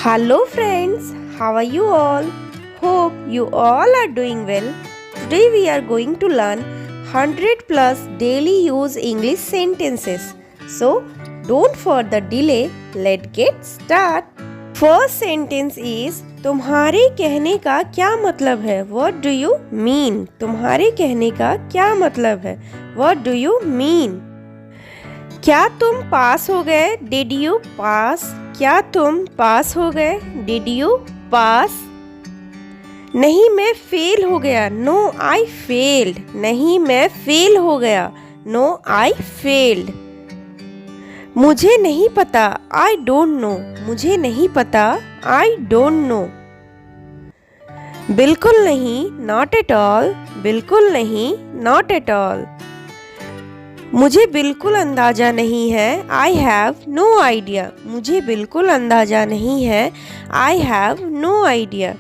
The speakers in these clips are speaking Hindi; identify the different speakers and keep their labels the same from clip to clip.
Speaker 1: Hello friends, how are you all? Hope you all are doing well. Today we are going to learn 100 plus daily use English sentences. So don't further delay, let's get start. First sentence is तुम्हारे कहने का क्या मतलब है? What do you mean? तुम्हारे कहने का क्या मतलब है? What do you mean? क्या तुम पास हो गए? Did you pass? क्या तुम पास हो गए? Did you pass? नहीं मैं फेल हो गया. No I failed. नहीं मैं फेल हो गया. No I failed. मुझे नहीं पता. I don't know. मुझे नहीं पता. I don't know. बिल्कुल नहीं. Not at all. बिल्कुल नहीं. Not at all. मुझे बिल्कुल अंदाजा नहीं है. I have no idea. मुझे बिल्कुल अंदाजा नहीं है. I have no idea.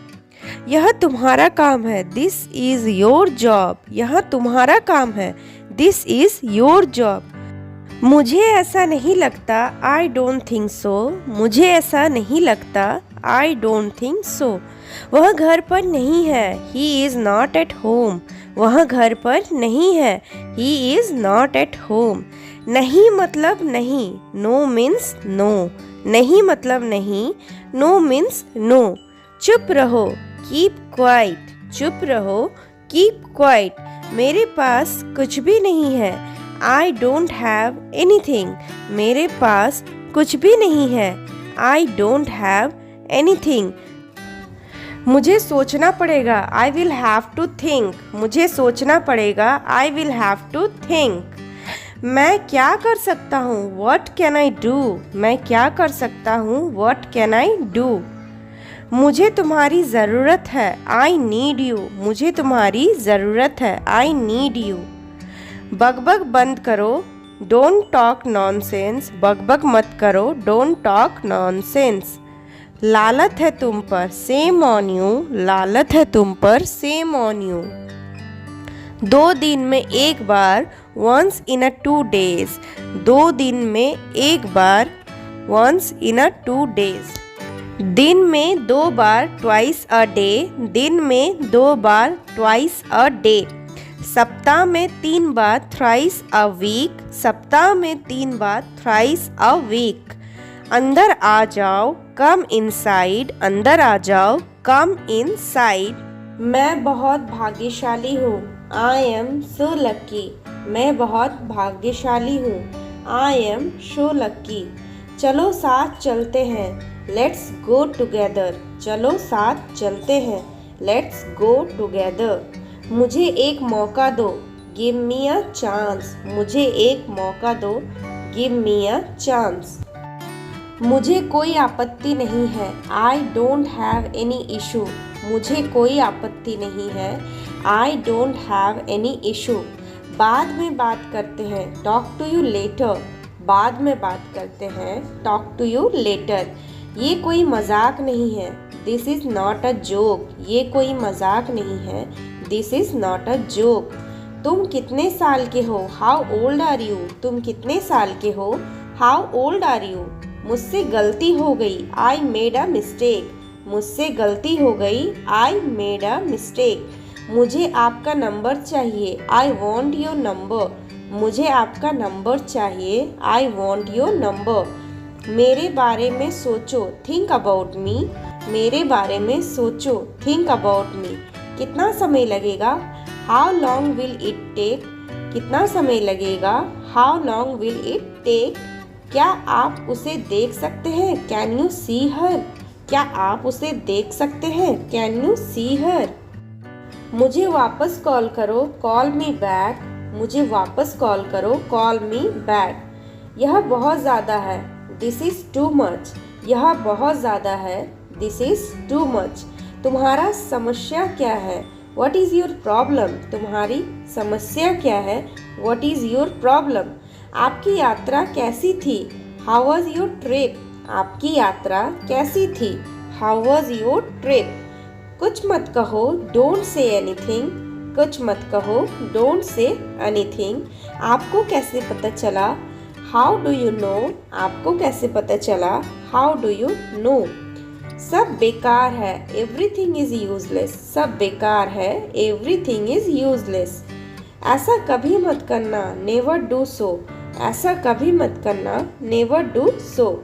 Speaker 1: यह तुम्हारा काम है. This is your job. यह तुम्हारा काम है. This is your job. मुझे ऐसा नहीं लगता. I don't think so. मुझे ऐसा नहीं लगता. I don't think so. वह घर पर नहीं है. He is not at home. वह घर पर नहीं है. He is not at home. नहीं मतलब नहीं. No means no. नहीं मतलब नहीं. No means no. चुप रहो. Keep quiet. चुप रहो. Keep quiet. मेरे पास कुछ भी नहीं है. I don't have anything. मेरे पास कुछ भी नहीं है. I don't have anything. मुझे सोचना पड़ेगा. I will have to think. मुझे सोचना पड़ेगा. I will have to think. मैं क्या कर सकता हूँ? What can I do? मैं क्या कर सकता हूँ? What can I do? मुझे तुम्हारी ज़रूरत है. I need you. मुझे तुम्हारी ज़रूरत है. I need you. बकबक बंद करो. Don't talk nonsense. बकबक मत करो. Don't talk nonsense. लालत है तुम पर. Shame on you. लालत है तुम पर. Shame on you. 2 दिन में एक बार. Once in a 2 days. 2 दिन में एक बार. Once in a 2 days. दिन में 2 बार. Twice a day. दिन में 2 बार. Twice a day. सप्ताह में 3 बार. Thrice a week. सप्ताह में 3 बार. Thrice a week. अंदर आ जाओ. Come inside. अंदर आ जाओ. Come inside. मैं बहुत भाग्यशाली हूँ. I am so lucky. मैं बहुत भाग्यशाली हूँ. I am so lucky. चलो साथ चलते हैं. Let's go together. चलो साथ चलते हैं. Let's go together. मुझे एक मौका दो. Give me a chance. मुझे एक मौका दो. Give me a chance. मुझे कोई आपत्ति नहीं है. I don't have any issue. मुझे कोई आपत्ति नहीं है. I don't have any issue. बाद में बात करते हैं. Talk to you later. बाद में बात करते हैं. Talk to you later. ये कोई मजाक नहीं है. This is not a joke. ये कोई मजाक नहीं है. This is not a joke. तुम कितने साल के हो? How old are you? तुम कितने साल के हो? How old are you? मुझसे गलती हो गई. I made a mistake. मुझसे गलती हो गई. I made a mistake. मुझे आपका नंबर चाहिए. I want your number. मुझे आपका नंबर चाहिए. I want your number. मेरे बारे में सोचो. Think about me. मेरे बारे में सोचो. Think about me. कितना समय लगेगा? How long will it take? कितना समय लगेगा? How long will it take? क्या आप उसे देख सकते हैं? Can you see her? क्या आप उसे देख सकते हैं? Can you see her? मुझे वापस कॉल करो. Call me back. मुझे वापस कॉल करो. Call me back. यह बहुत ज़्यादा है. This is too much. यह बहुत ज़्यादा है. This is too much. तुम्हारा समस्या क्या है? What is your problem? तुम्हारी समस्या क्या है? What is your problem? आपकी यात्रा कैसी थी? How was your trip? आपकी यात्रा कैसी थी? How was your trip? कुछ मत कहो. Don't say anything. कुछ मत कहो. Don't say anything. आपको कैसे पता चला? How do you know? आपको कैसे पता चला? How do you know? सब बेकार है, एवरीथिंग इज यूजलेस। सब बेकार है, एवरीथिंग इज यूजलेस। ऐसा कभी मत करना, नेवर डू सो। ऐसा कभी मत करना, नेवर डू सो।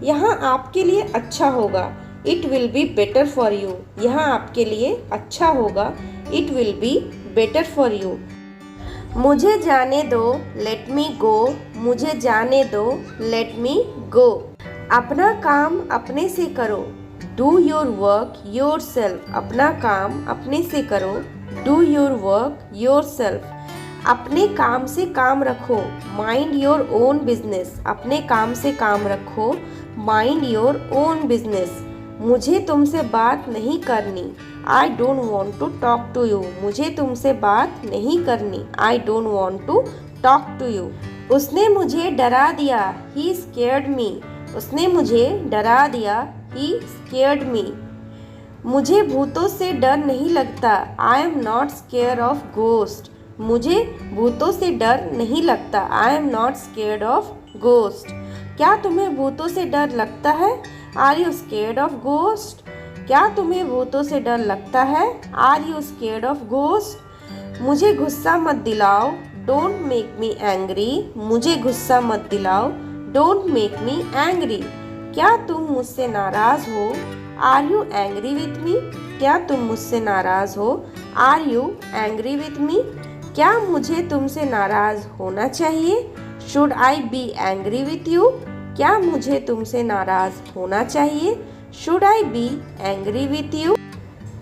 Speaker 1: यहाँ आपके लिए अच्छा होगा, it will be better for you. यहाँ आपके लिए अच्छा होगा, it will be better for you. मुझे जाने दो, लेट मी गो। मुझे जाने दो, लेट मी गो। अपना काम अपने से करो, do your work your self. अपना काम अपने से करो, do your work your self. अपने काम से काम रखो, माइंड योर ओन बिजनेस। अपने काम से काम रखो, माइंड योर ओन बिजनेस। मुझे तुमसे बात नहीं करनी, I don't want to talk to you. मुझे तुमसे बात नहीं करनी, I don't want to talk to you. उसने मुझे डरा दिया, ही स्केयर्ड मी। उसने मुझे डरा दिया, ही स्केयर्ड मी। मुझे भूतों से डर नहीं लगता, I am not scare of ghost. मुझे भूतों से डर नहीं लगता, I am not scared of ghost. क्या तुम्हें भूतों से डर लगता है? Are you scared of ghost? क्या तुम्हें भूतों से डर लगता है? Are you scared of ghost? मुझे गुस्सा मत दिलाओ, डोंट मेक मी एंग्री। मुझे गुस्सा मत दिलाओ, डोंट मेक मी एंग्री। क्या तुम मुझसे नाराज हो? Are you angry with me? क्या तुम मुझसे नाराज हो? Are you angry with me? क्या मुझे तुमसे नाराज होना चाहिए? Should I be angry with you? क्या मुझे तुमसे नाराज होना चाहिए? Should I be angry with you?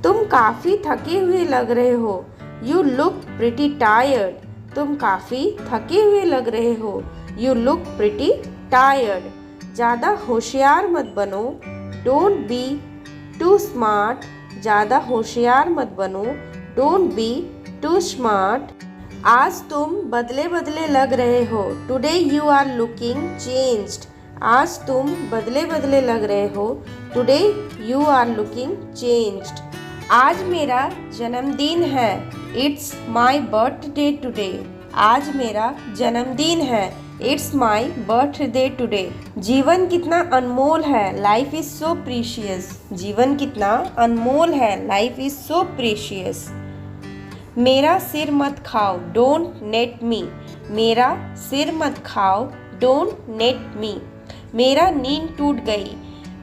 Speaker 1: तुम काफ़ी थके हुए लग रहे हो, यू लुक प्रिटी टायर्ड। तुम काफ़ी थके हुए लग रहे हो, यू लुक प्रिटी टायर्ड। ज़्यादा होशियार मत बनो, डोंट बी टू स्मार्ट। ज़्यादा होशियार मत बनो, डोंट बी टू स्मार्ट। आज तुम बदले बदले लग रहे हो, today you are looking changed. आज तुम बदले बदले लग रहे हो, today you are looking changed. आज मेरा जन्मदिन है, इट्स माई बर्थडे टुडे। आज मेरा जन्मदिन है, इट्स माई बर्थडे टुडे। जीवन कितना अनमोल है, लाइफ इज सो प्रीशियस। जीवन कितना अनमोल है, लाइफ इज सो प्रीशियस। मेरा सिर मत खाओ, डोंट नेट मी। मेरा सिर मत खाओ, डोंट नेट मी। मेरा नींद टूट गई,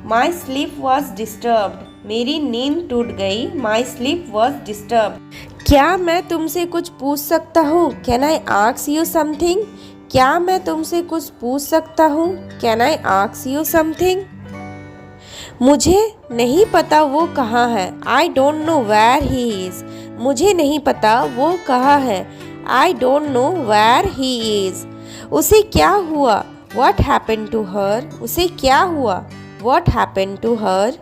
Speaker 1: माई स्लीप वॉज डिस्टर्ब्ड। मेरी नींद टूट गई, माई स्लीप वॉज डिस्टर्ब्ड। क्या मैं तुमसे कुछ पूछ सकता हूँ? Can I ask you something? क्या मैं तुमसे कुछ पूछ सकता हूँ? Can I ask you something? मुझे नहीं पता वो कहाँ है, I don't know where he is. मुझे नहीं पता वो कहाँ है, I don't know where he is. उसे क्या हुआ? What happened to her? उसे क्या हुआ? What happened to her?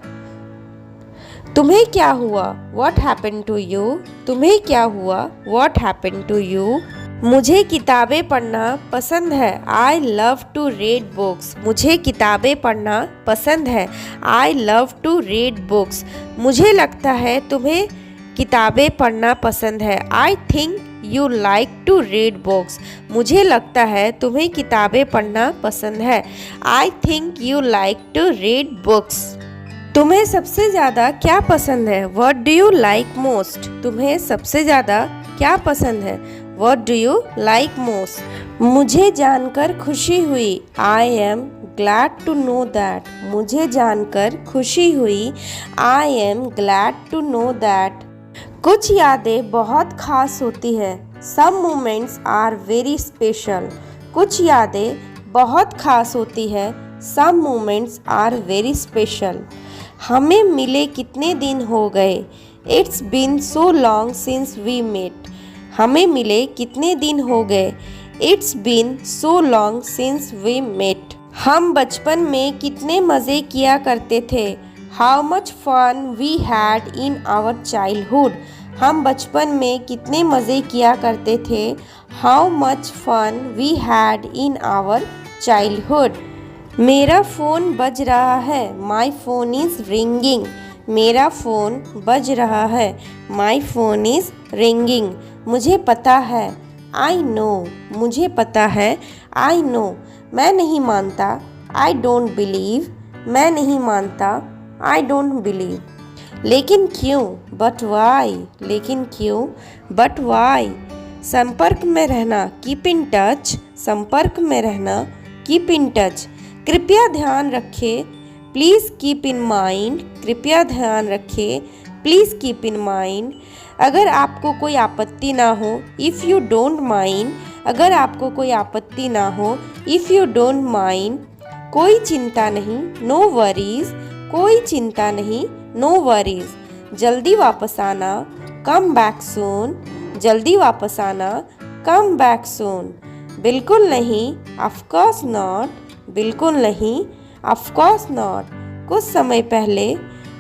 Speaker 1: तुम्हें क्या हुआ? What happened to you? तुम्हें क्या हुआ? What happened to you? मुझे किताबें पढ़ना पसंद है, I love to read books। मुझे किताबें पढ़ना पसंद है, I love to read books। मुझे लगता है तुम्हें किताबें पढ़ना पसंद है, I think you like to read books। मुझे लगता है तुम्हें किताबें पढ़ना पसंद है, I think you like to read books। तुम्हें सबसे ज़्यादा क्या पसंद है? What do you like most? तुम्हें सबसे ज़्यादा क्या पसंद है? What do you like most? मुझे जानकर खुशी हुई, I am glad to know that। मुझे जानकर खुशी हुई, I am glad to know that। कुछ यादें बहुत खास होती है, Some moments are very special। कुछ यादें बहुत खास होती है, Some moments are very special। हमें मिले कितने दिन हो गए, It's been so long since we met। हमें मिले कितने दिन हो गए, It's been so long since we met। हम बचपन में कितने मज़े किया करते थे, How much fun we had in our childhood। हम बचपन में कितने मज़े किया करते थे, How much fun we had in our childhood। मेरा फ़ोन बज रहा है, My phone is ringing। मेरा फ़ोन बज रहा है, My phone is ringing। मुझे पता है, I know। मुझे पता है, I know। मैं नहीं मानता, I don't believe। मैं नहीं मानता, आई डोंट बिलीव। लेकिन क्यों, बट वाई, लेकिन क्यों, बट वाई। संपर्क में रहना, कीप इन टच, संपर्क में रहना, कीप इन टच। कृपया ध्यान रखें, प्लीज़ कीप इन माइंड, कृपया ध्यान रखें, प्लीज़ कीप इन माइंड। अगर आपको कोई आपत्ति ना हो, इफ़ यू डोंट माइंड, अगर आपको कोई आपत्ति ना हो, इफ़ यू डोंट माइंड। कोई चिंता नहीं, नो वरीज, कोई चिंता नहीं, नो वरीज। जल्दी वापस आना, कम बैक सून, जल्दी वापस आना, कम बैक सून। बिल्कुल नहीं, ऑफ कोर्स नॉट, बिल्कुल नहीं, ऑफ कोर्स नॉट। कुछ समय पहले,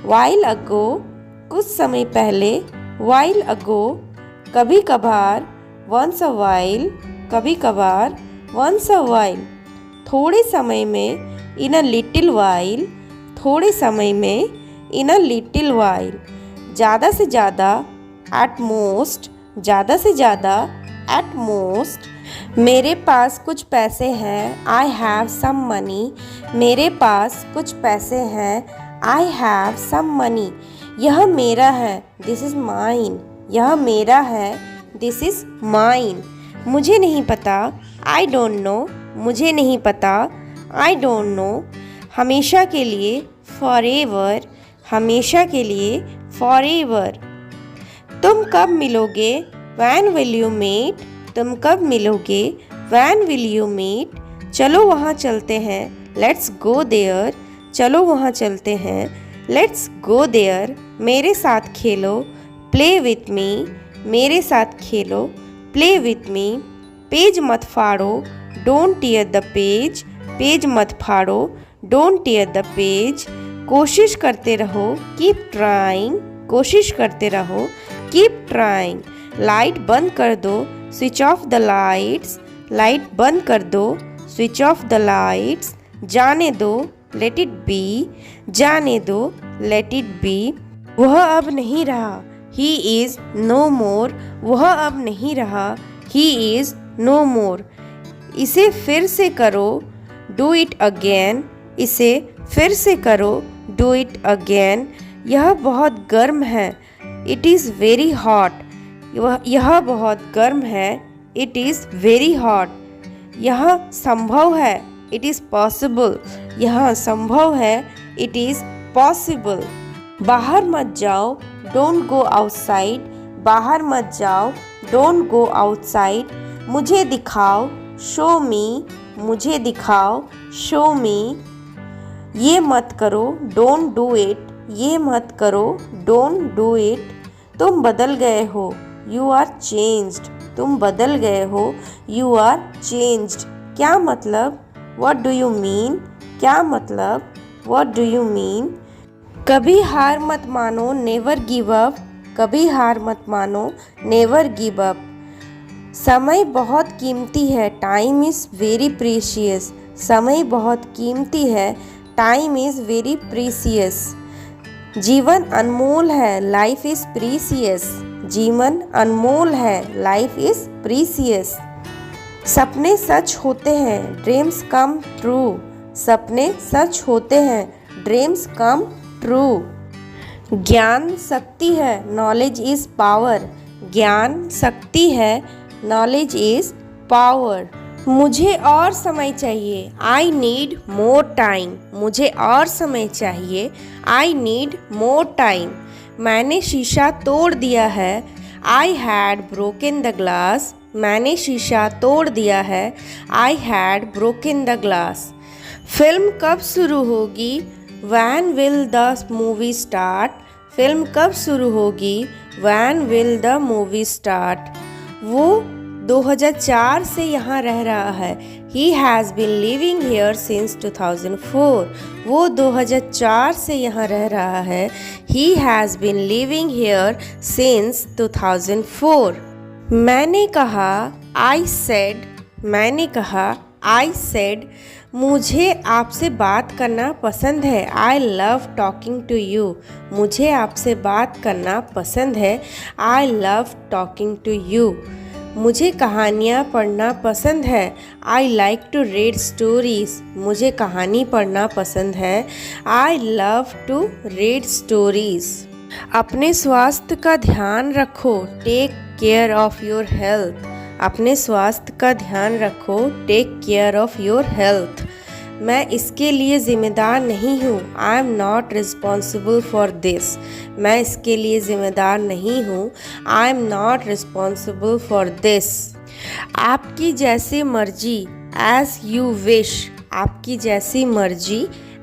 Speaker 1: व्हाइल अगो, कुछ समय पहले, व्हाइल अगो। कभी कभार, वंस अ व्हाइल, कभी कभार, वंस अ व्हाइल। थोड़े समय में, इन अ लिटिल व्हाइल, थोड़े समय में, इन अ लिटिल व्हाइल। ज़्यादा से ज़्यादा, एट मोस्ट, ज़्यादा से ज़्यादा, एट मोस्ट। मेरे पास कुछ पैसे हैं, आई हैव सम मनी, मेरे पास कुछ पैसे हैं, आई हैव सम मनी। यह मेरा है, दिस इज़ माइन, यह मेरा है, दिस इज़ माइन। मुझे नहीं पता, आई डोंट नो, मुझे नहीं पता, आई डोंट नो। हमेशा के लिए, फॉर एवर, हमेशा के लिए, फॉर एवर। तुम कब मिलोगे, वैन विल यू मीट, तुम कब मिलोगे, वैन विल यू मीट। चलो वहाँ चलते हैं, लेट्स गो देयर, चलो वहाँ चलते हैं, लेट्स गो देयर। मेरे साथ खेलो, प्ले विथ मी, मेरे साथ खेलो, प्ले विथ मी। पेज मत फाड़ो, don't tear the page, page मत फाड़ो, डोंट टीयर द पेज। कोशिश करते रहो, कीप ट्राइंग, कोशिश करते रहो, कीप ट्राइंग। लाइट बंद कर दो, switch off the lights, light बंद कर दो, स्विच ऑफ द लाइट्स। जाने दो, लेट इट बी, जाने दो, लेट इट बी। वह अब नहीं रहा, ही इज़ नो मोर, वह अब नहीं रहा, ही इज़ नो मोर। इसे फिर से करो, डू इट अगेन, इसे फिर से करो, डू इट अगेन। यह बहुत गर्म है, इट इज़ वेरी हॉट, यह बहुत गर्म है, इट इज़ वेरी हॉट। यह संभव है, इट इज़ पॉसिबल, यह संभव है, इट इज़ पॉसिबल। बाहर मत जाओ, डोंट गो आउटसाइड, बाहर मत जाओ, डोंट गो आउटसाइड। मुझे दिखाओ, शो मी, मुझे दिखाओ, शो मी। ये मत करो, डोंट डू इट, ये मत करो, डोंट डू इट। तुम बदल गए हो, यू आर चेंज्ड, तुम बदल गए हो, यू आर चेंज्ड। क्या मतलब, व्हाट डू यू मीन, क्या मतलब, व्हाट डू यू मीन। कभी हार मत मानो, नेवर गिव अप, कभी हार मत मानो, नेवर गिव अप। समय बहुत कीमती है, टाइम इज़ वेरी प्रीशियस, समय बहुत कीमती है, टाइम इज़ वेरी प्रीशियस। जीवन अनमोल है, लाइफ इज़ प्रीशियस, जीवन अनमोल है, लाइफ इज़ प्रीशियस। सपने सच होते हैं, ड्रीम्स कम ट्रू, सपने सच होते हैं, ड्रीम्स कम ट्रू। ज्ञान शक्ति है, नॉलेज इज़ पावर, ज्ञान शक्ति है, नॉलेज इज़ पावर। मुझे और समय चाहिए, आई नीड मोर टाइम, मुझे और समय चाहिए, आई नीड मोर टाइम। मैंने शीशा तोड़ दिया है, I had broken the glass, मैंने शीशा तोड़ दिया है, I had broken the glass. Film कब शुरू होगी, when will the movie start, film कब शुरू होगी, when will the movie start. वो 2004 से यहाँ रह रहा है, he has been living here since 2004, वो 2004 से यहाँ रह रहा है, he has been living here since 2004। मैंने कहा, आई सेड, मैंने कहा, आई सेड। मुझे आपसे बात करना पसंद है, I love talking to you, मुझे आपसे बात करना पसंद है, I love talking to you. मुझे कहानियाँ पढ़ना पसंद है। I like to read stories. मुझे कहानी पढ़ना पसंद है। I love to read stories. अपने स्वास्थ्य का ध्यान रखो। Take care of your health. अपने स्वास्थ्य का ध्यान रखो। Take care of your health. मैं इसके लिए ज़िम्मेदार नहीं हूँ। I am not responsible for this. मैं इसके लिए ज़िम्मेदार नहीं हूँ। I am not responsible for this. आपकी जैसी मर्जी। As you wish. आपकी जैसी मर्जी।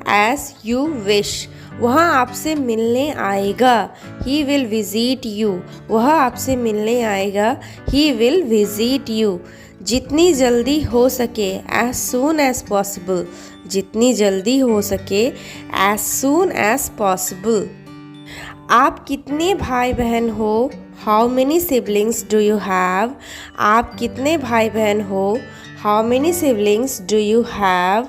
Speaker 1: As you wish. वह आपसे मिलने आएगा। He will visit you. वह आपसे मिलने आएगा। He will visit you. जितनी जल्दी हो सके। As soon as possible. जितनी जल्दी हो सके। As soon as possible. आप कितने भाई बहन हो। How many siblings do you have. आप कितने भाई बहन हो। How many siblings do you have.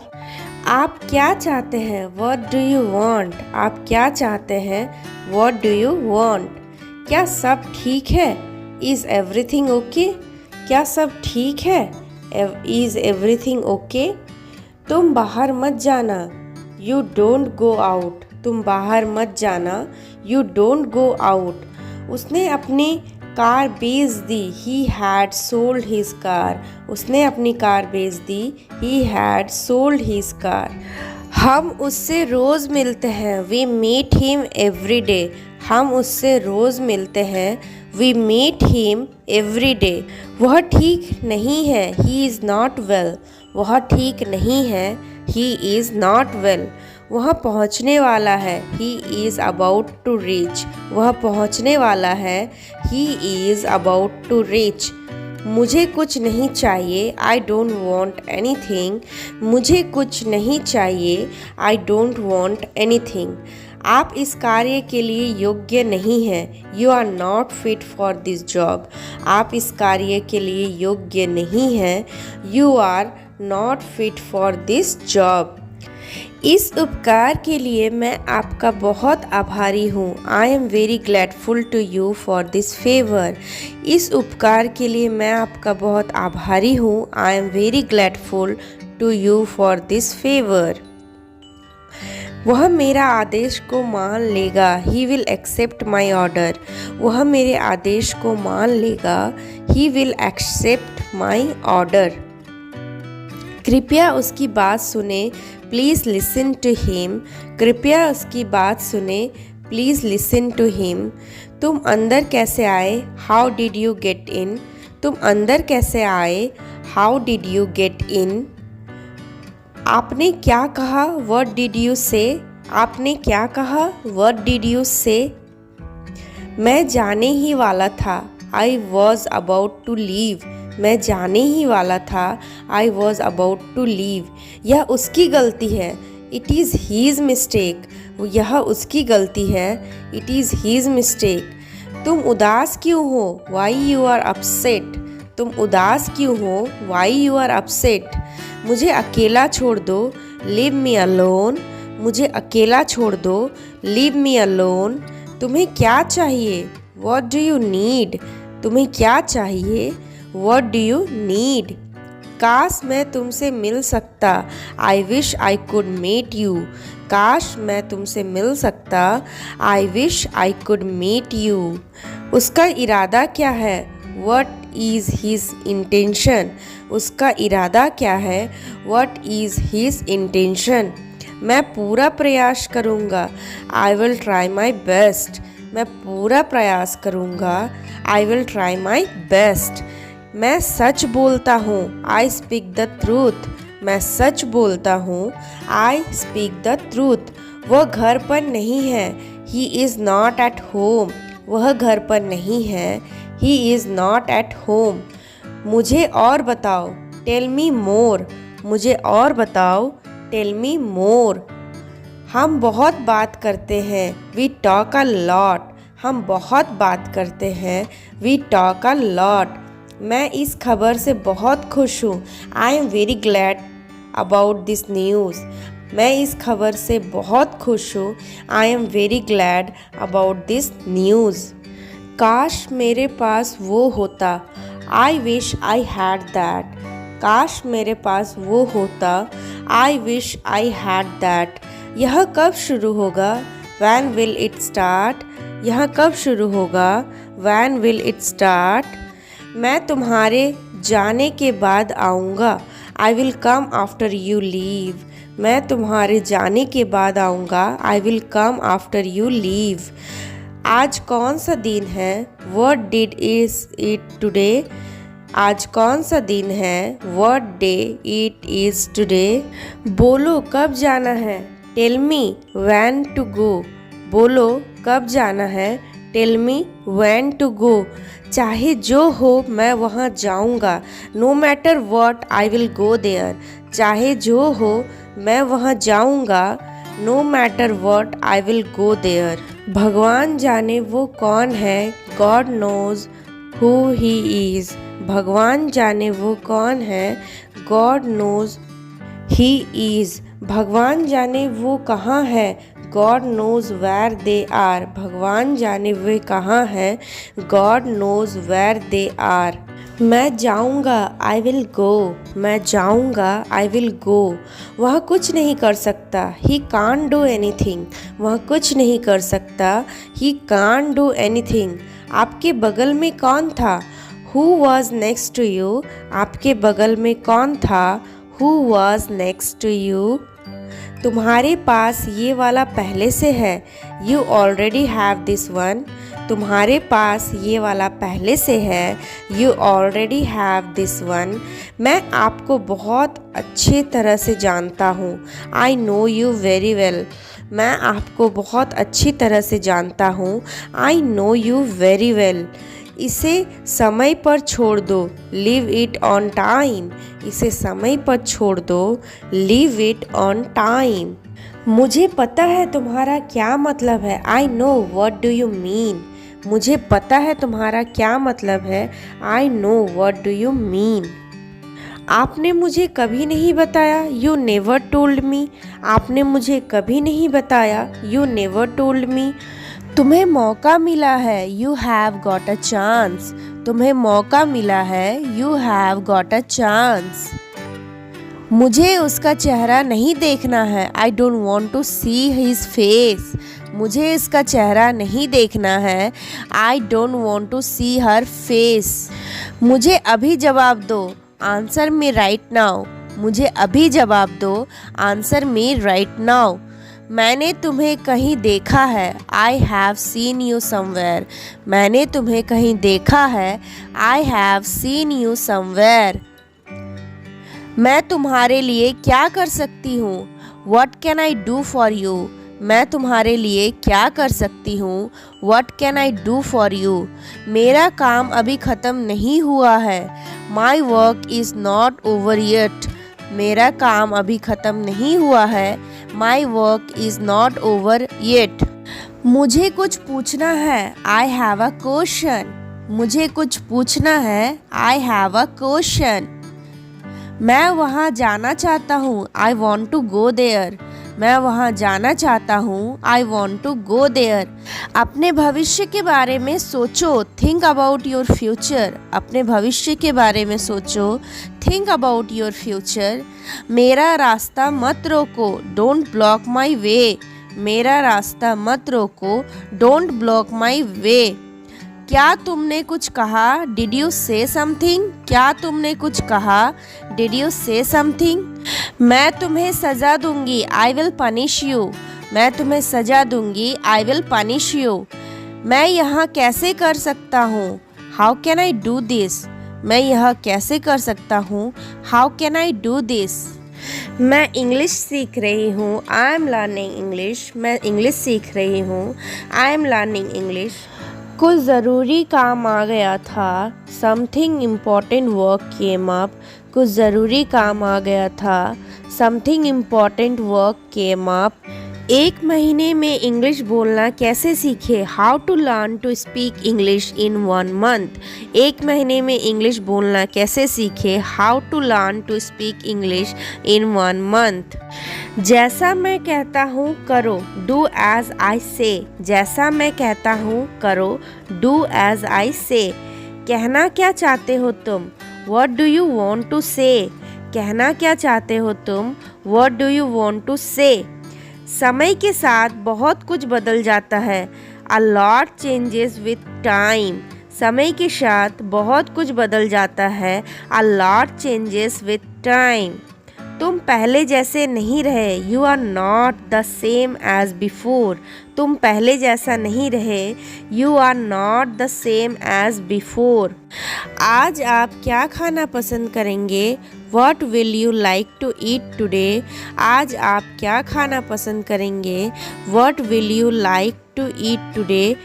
Speaker 1: आप क्या चाहते हैं। What do you want. आप क्या चाहते हैं। What do you want. क्या सब ठीक है। Is everything okay. क्या सब ठीक है। Is everything okay. तुम बाहर मत जाना। You don't go out. तुम बाहर मत जाना। You don't go out. उसने अपनी कार बेच दी। He had sold his car. उसने अपनी कार बेच दी। He had sold his car. हम उससे रोज़ मिलते हैं। We meet him every day. हम उससे रोज़ मिलते हैं। We meet him every day. वह ठीक नहीं है। He is not well. वह ठीक नहीं है। He is not well. वह पहुँचने वाला है। He is about to reach. वह पहुँचने वाला है। He is about to reach. मुझे कुछ नहीं चाहिए। I don't want anything. मुझे कुछ नहीं चाहिए। I don't want anything. आप इस कार्य के लिए योग्य नहीं हैं। You are not fit for this job. आप इस कार्य के लिए योग्य नहीं हैं। You are not fit for this job. इस उपकार के लिए मैं आपका बहुत आभारी हूँ। I am very gladful to you for this favour. इस उपकार के लिए मैं आपका बहुत आभारी हूँ। I am very gladful to you for this favour. वह मेरा आदेश को मान लेगा। He will accept my order. वह मेरे आदेश को मान लेगा। He will accept my order. कृपया उसकी बात सुने। Please listen to him. कृपया उसकी बात सुने। Please listen to him. तुम अंदर कैसे आए। How did you get in. तुम अंदर कैसे आए। How did you get in. आपने क्या कहा। व्हाट डिड यू से। आपने क्या कहा। व्हाट डिड यू से। मैं जाने ही वाला था। I was about to leave. मैं जाने ही वाला था। I was about to leave. यह उसकी गलती है। It is his mistake. यह उसकी गलती है। It is his mistake. तुम उदास क्यों हो। Why you are upset. तुम उदास क्यों हो। Why you are upset. मुझे अकेला छोड़ दो। Leave me alone. मुझे अकेला छोड़ दो। Leave me alone. तुम्हें क्या चाहिए। What do you need. तुम्हें क्या चाहिए। What do you need. काश मैं तुमसे मिल सकता। I wish I could meet you. काश मैं तुमसे मिल सकता। I wish I could meet you. उसका इरादा क्या है। What is his intention. उसका इरादा क्या है। What is his intention. मैं पूरा प्रयास करूँगा। I will try my best. मैं पूरा प्रयास करूँगा। I will try my best. मैं सच बोलता हूँ। I speak the truth. मैं सच बोलता हूँ। I speak the truth. वह घर पर नहीं है। He is not at home. वह घर पर नहीं है। He is not at home. मुझे और बताओ। Tell me more. मुझे और बताओ। Tell me more. हम बहुत बात करते हैं। We talk a lot. हम बहुत बात करते हैं। We talk a lot. मैं इस खबर से बहुत खुश हूँ। I am very glad about this news. मैं इस खबर से बहुत खुश हूँ। I am very glad about this news. काश मेरे पास वो होता। आई विश आई हैड दैट, काश मेरे पास वो होता। आई विश आई हैड दैट। यह कब शुरू होगा? When will it start? यह कब शुरू होगा? When will it start? मैं तुम्हारे जाने के बाद आऊँगा। I will come after you leave. मैं तुम्हारे जाने के बाद आऊँगा। I will come after you leave. आज कौन सा दिन है? What did is it today? आज कौन सा दिन है? What day it is today? बोलो कब जाना है? Tell me when to go. बोलो कब जाना है? Tell me when to go. चाहे जो हो मैं वहाँ जाऊँगा। No matter what I will go there. चाहे जो हो मैं वहाँ जाऊँगा। No matter what I will go there. भगवान जाने वो कौन है? God knows who he is. भगवान जाने वो कौन है? God knows he is. भगवान जाने वो कहाँ है? God knows where they are. भगवान जाने वे कहाँ हैं? God knows where they are. मैं जाऊँगा I will go. मैं जाऊँगा I will go. वह कुछ नहीं कर सकता He can't do anything. वह कुछ नहीं कर सकता He can't do anything. आपके बगल में कौन था? Who was next to you? आपके बगल में कौन था? Who was next to you? तुम्हारे पास ये वाला पहले से है। You already have this one. तुम्हारे पास ये वाला पहले से है। You already have this one. मैं आपको बहुत अच्छे तरह से जानता हूँ। I know you very well. मैं आपको बहुत अच्छी तरह से जानता हूँ। I know you very well. इसे समय पर छोड़ दो। Leave it on time. इसे समय पर छोड़ दो। Leave it on time. मुझे पता है तुम्हारा क्या मतलब है। I know what do you mean. मुझे पता है तुम्हारा क्या मतलब है। I know what do you mean. आपने मुझे कभी नहीं बताया। You never told me. आपने मुझे कभी नहीं बताया। You never told me. तुम्हें मौका मिला है। You have got a chance. तुम्हें मौका मिला है। You have got a chance. मुझे उसका चेहरा नहीं देखना है। I don't want to see his face. मुझे इसका चेहरा नहीं देखना है। I don't want to see her face. मुझे अभी जवाब दो। Answer me right now. मुझे अभी जवाब दो। Answer me right now. मैंने तुम्हें कहीं देखा है। I have seen you somewhere. मैंने तुम्हें कहीं देखा है। I have seen you somewhere. मैं तुम्हारे लिए क्या कर सकती हूँ? What can I do for you? मैं तुम्हारे लिए क्या कर सकती हूँ? What can I do for you? मेरा काम अभी ख़त्म नहीं हुआ है। My work is not over yet. मेरा काम अभी ख़त्म नहीं हुआ है। My work is not over yet. मुझे कुछ पूछना है। I have a question. मुझे कुछ पूछना है। I have a question. मैं वहाँ जाना चाहता हूँ। I want to go there. मैं वहाँ जाना चाहता हूँ। I want to go there. अपने भविष्य के बारे में सोचो। Think about your future. अपने भविष्य के बारे में सोचो। Think about your future. मेरा रास्ता मत रोको। Don't block my way. मेरा रास्ता मत रोको। Don't block my way. क्या तुमने कुछ कहा? Did you say something? क्या तुमने कुछ कहा? Did you say something? मैं तुम्हें सज़ा दूंगी। I will punish you. मैं तुम्हें सज़ा दूंगी। I will punish you. मैं यह कैसे कर सकता हूँ? How can I do this? मैं यह कैसे कर सकता हूँ? How can I do this? मैं इंग्लिश सीख रही हूँ। I am learning English. मैं इंग्लिश सीख रही हूँ। I am learning English. कुछ ज़रूरी काम आ गया था। Something important work came up. कुछ ज़रूरी काम आ गया था। Something important work came up. एक महीने में इंग्लिश बोलना कैसे सीखे? How to learn to speak English in 1 month. एक महीने में इंग्लिश बोलना कैसे सीखे? How to learn to speak English in 1 month. जैसा मैं कहता हूँ करो। Do as I say. जैसा मैं कहता हूँ करो। Do as I say. कहना क्या चाहते हो तुम? What do you want to say? कहना क्या चाहते हो तुम? What do you want to say? समय के साथ बहुत कुछ बदल जाता है। A lot changes with time. समय के साथ बहुत कुछ बदल जाता है। A lot changes with time. तुम पहले जैसे नहीं रहे। You are not the same as before. तुम पहले जैसा नहीं रहे। You are not the same as before. आज आप क्या खाना पसंद करेंगे? What will you like to eat today? आज आप क्या खाना पसंद करेंगे? What will you like to eat today?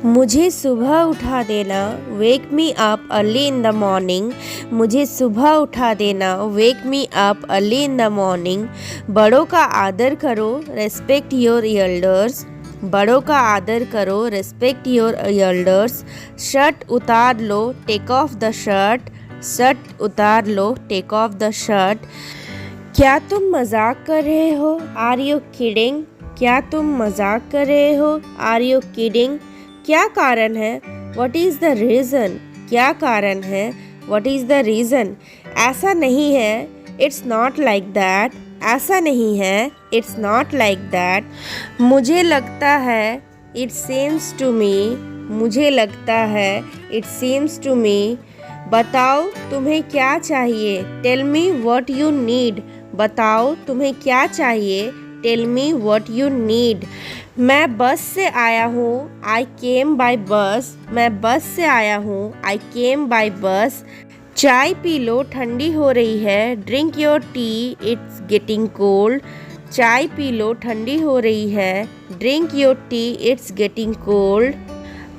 Speaker 1: मुझे सुबह उठा देना। Wake me up early in the morning. मुझे सुबह उठा देना। Wake me up early in the morning. बड़ों का आदर करो। Respect your elders. बड़ों का आदर करो। Respect your elders. शर्ट उतार लो। Take off the shirt. Shirt उतार लो। Take off the shirt. क्या तुम मजाक कर रहे हो? Are you kidding? क्या तुम मजाक कर रहे हो? Are you kidding? क्या कारण है? What is the reason? क्या कारण है? What is the reason? ऐसा नहीं है। It's not like that. ऐसा नहीं है। It's not like that. मुझे लगता है। It seems to me. मुझे लगता है। It seems to me. बताओ तुम्हें क्या चाहिए? Tell me what you need. बताओ तुम्हें क्या चाहिए? Tell me what you need. मैं बस से आया हूँ। I came by bus. मैं बस से आया हूँ। I came by bus. चाय पी लो, ठंडी हो रही है। Drink your tea. It's getting cold. चाय पी लो, ठंडी हो रही है। Drink your tea. It's getting cold.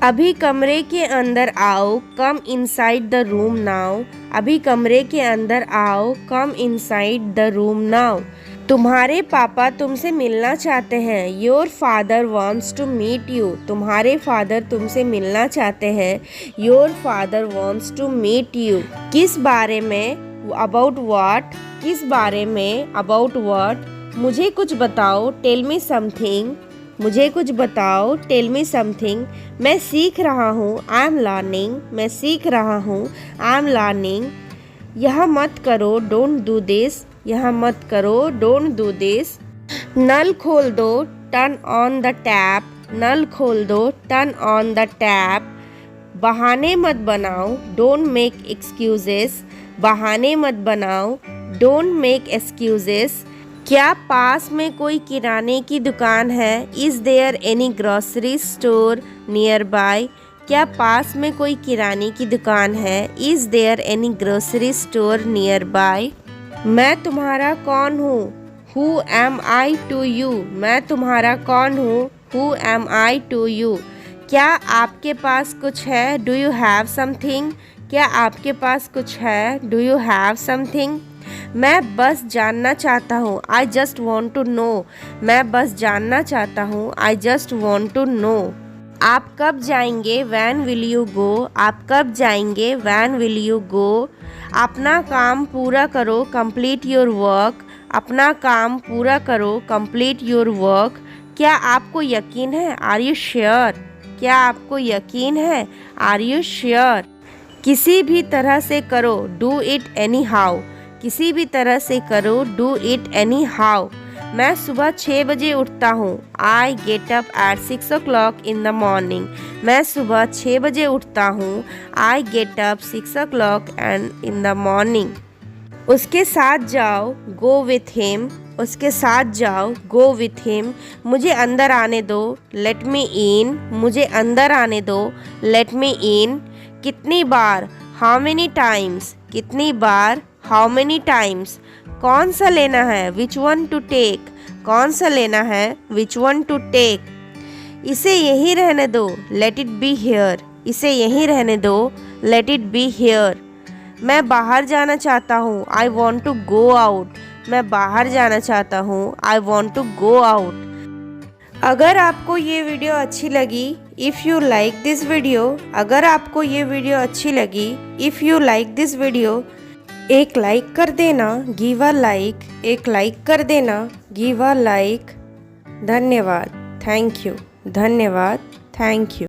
Speaker 1: अभी कमरे के अंदर आओ। Come inside the room now. अभी कमरे के अंदर आओ। Come inside the room now. तुम्हारे पापा तुमसे मिलना चाहते हैं। Your father wants to meet you. तुम्हारे फादर तुमसे मिलना चाहते हैं। Your father wants to meet you. किस बारे में? About what. किस बारे में? About what. मुझे कुछ बताओ। Tell me something. मुझे कुछ बताओ। Tell me something. मैं सीख रहा हूँ। I am learning. मैं सीख रहा हूँ। I am learning. यह मत करो। Don't do this. यह मत करो। Don't do this. नल खोल दो। Turn on the tap. नल खोल दो। Turn on the tap. बहाने मत बनाओ। Don't make excuses. बहाने मत बनाओ। Don't make excuses. क्या पास में कोई किराने की दुकान है? Is there any grocery store nearby? क्या पास में कोई किराने की दुकान है? Is there any grocery store nearby? मैं तुम्हारा कौन हूँ? Who am I to you? मैं तुम्हारा कौन हूँ? Who am I to you? क्या आपके पास कुछ है? Do you have something? क्या आपके पास कुछ है? Do you have something? मैं बस जानना चाहता हूँ। I just want to know. मैं बस जानना चाहता हूँ। I just want to know. आप कब जाएंगे? When will you go? आप कब जाएंगे? When will you go? अपना काम पूरा करो। Complete your work. अपना काम पूरा करो। Complete your work. क्या आपको यकीन है? Are you sure? क्या आपको यकीन है? Are you sure? किसी भी तरह से करो। Do it anyhow. किसी भी तरह से करो। Do it anyhow. मैं सुबह 6 बजे उठता हूँ। I get up at 6 o'clock in the morning. मैं सुबह 6 बजे उठता हूँ। I get up 6 o'clock and in the morning. उसके साथ जाओ। Go with him. उसके साथ जाओ। Go with him. मुझे अंदर आने दो। Let me in. मुझे अंदर आने दो। Let me in. कितनी बार? How many times? कितनी बार? How many times? कौन सा लेना है? Which one to take? कौन सा लेना है? Which one to take? इसे यहीं रहने दो। Let it be here. इसे यहीं रहने दो। Let it be here. मैं बाहर जाना चाहता हूँ। I want to go out. मैं बाहर जाना चाहता हूँ। I want to go out. अगर आपको ये वीडियो अच्छी लगी, if you like this video, अगर आपको ये वीडियो अच्छी लगी, if you like this video, एक लाइक कर देना। Give a like. एक लाइक कर देना। Give a like. धन्यवाद। Thank you. धन्यवाद। Thank you.